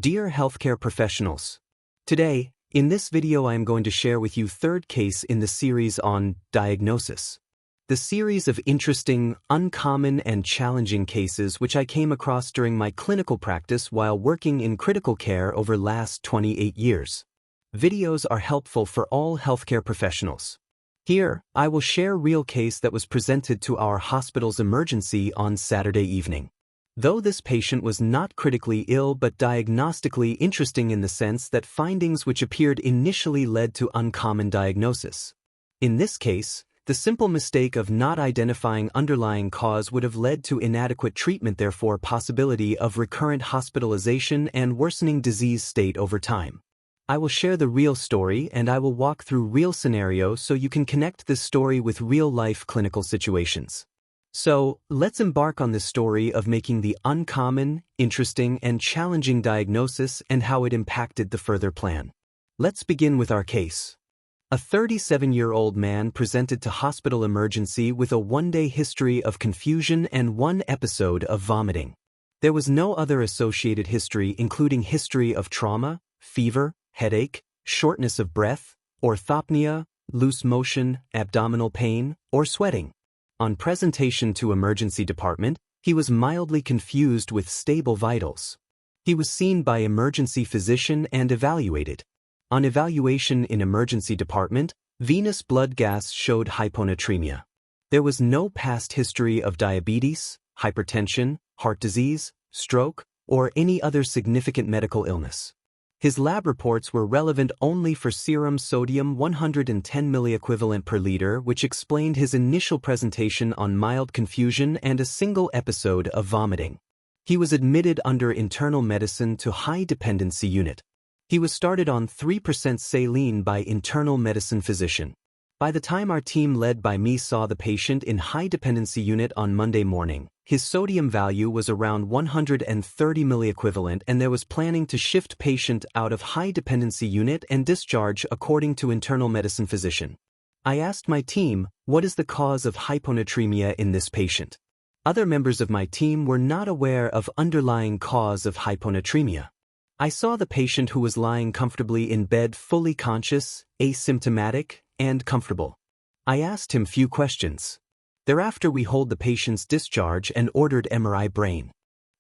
Dear healthcare professionals, today, in this video I am going to share with you third case in the series on diagnosis. The series of interesting, uncommon and challenging cases which I came across during my clinical practice while working in critical care over last 28 years. Videos are helpful for all healthcare professionals. Here, I will share real case that was presented to our hospital's emergency on Saturday evening. Though this patient was not critically ill but diagnostically interesting in the sense that findings which appeared initially led to uncommon diagnosis. In this case, the simple mistake of not identifying underlying cause would have led to inadequate treatment, therefore possibility of recurrent hospitalization and worsening disease state over time. I will share the real story and I will walk through real scenarios so you can connect this story with real-life clinical situations. So, let's embark on this story of making the uncommon, interesting, and challenging diagnosis and how it impacted the further plan. Let's begin with our case. A 37-year-old man presented to hospital emergency with a one-day history of confusion and one episode of vomiting. There was no other associated history, including history of trauma, fever, headache, shortness of breath, orthopnea, loose motion, abdominal pain, or sweating. On presentation to emergency department, he was mildly confused with stable vitals. He was seen by emergency physician and evaluated. On evaluation in emergency department, venous blood gas showed hyponatremia. There was no past history of diabetes, hypertension, heart disease, stroke, or any other significant medical illness. His lab reports were relevant only for serum sodium 110 milliequivalent per liter, which explained his initial presentation on mild confusion and a single episode of vomiting. He was admitted under internal medicine to high dependency unit. He was started on 3% saline by internal medicine physician. By the time our team led by me saw the patient in high dependency unit on Monday morning, his sodium value was around 130 milliequivalent and there was planning to shift patient out of high dependency unit and discharge according to internal medicine physician. I asked my team, what is the cause of hyponatremia in this patient? Other members of my team were not aware of underlying cause of hyponatremia. I saw the patient who was lying comfortably in bed, fully conscious, asymptomatic, and comfortable. I asked him few questions. Thereafter we hold the patient's discharge and ordered MRI brain.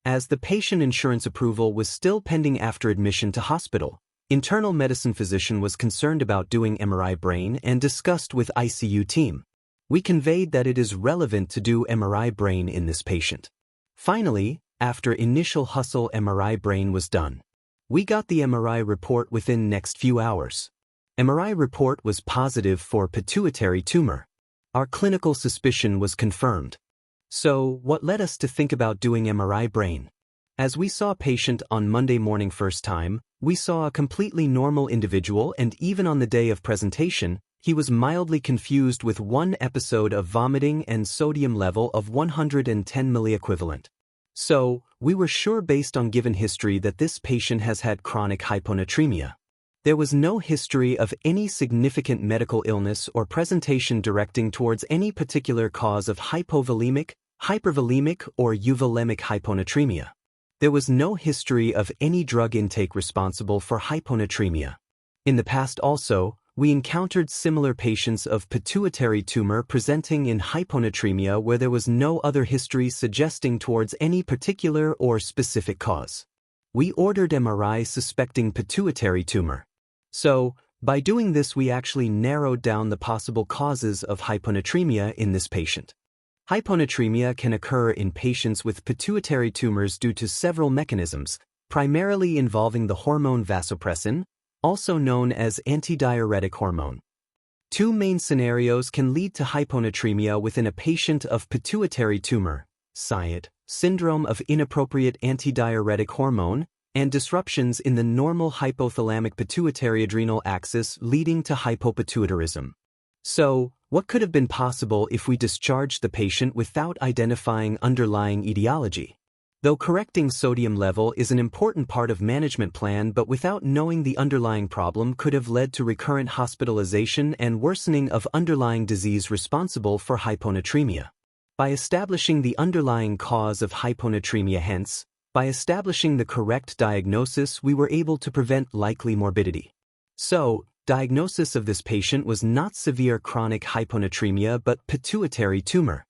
As the patient insurance approval was still pending after admission to hospital, internal medicine physician was concerned about doing MRI brain and discussed with ICU team. We conveyed that it is relevant to do MRI brain in this patient. Finally, after initial hustle, MRI brain was done. We got the MRI report within next few hours. MRI report was positive for pituitary tumor. Our clinical suspicion was confirmed. So, what led us to think about doing MRI brain? As we saw patient on Monday morning first time, we saw a completely normal individual, and even on the day of presentation, he was mildly confused with one episode of vomiting and sodium level of 110 milliequivalent. So, we were sure based on given history that this patient has had chronic hyponatremia. There was no history of any significant medical illness or presentation directing towards any particular cause of hypovolemic, hypervolemic, or euvolemic hyponatremia. There was no history of any drug intake responsible for hyponatremia. In the past also, we encountered similar patients of pituitary tumor presenting in hyponatremia where there was no other history suggesting towards any particular or specific cause. We ordered MRI suspecting pituitary tumor. So, by doing this we actually narrowed down the possible causes of hyponatremia in this patient. Hyponatremia can occur in patients with pituitary tumors due to several mechanisms, primarily involving the hormone vasopressin, also known as antidiuretic hormone. Two main scenarios can lead to hyponatremia within a patient of pituitary tumor: SIAD, syndrome of inappropriate antidiuretic hormone, and disruptions in the normal hypothalamic pituitary adrenal axis leading to hypopituitarism. So, what could have been possible if we discharged the patient without identifying underlying etiology? Though correcting sodium level is an important part of management plan, but without knowing the underlying problem could have led to recurrent hospitalization and worsening of underlying disease responsible for hyponatremia. By establishing the underlying cause of hyponatremia, hence, By establishing the correct diagnosis, we were able to prevent likely morbidity. So, diagnosis of this patient was not severe chronic hyponatremia but pituitary tumor.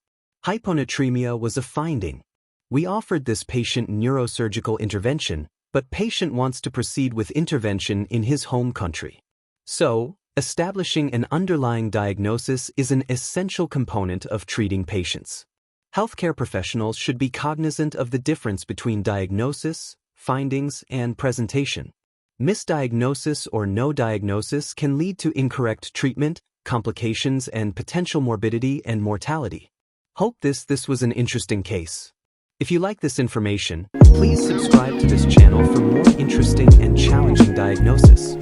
Hyponatremia was a finding. We offered this patient neurosurgical intervention, but patient wants to proceed with intervention in his home country. So, establishing an underlying diagnosis is an essential component of treating patients. Healthcare professionals should be cognizant of the difference between diagnosis, findings, and presentation. Misdiagnosis or no diagnosis can lead to incorrect treatment, complications, and potential morbidity and mortality. Hope this was an interesting case. If you like this information, please subscribe to this channel for more interesting and challenging diagnosis.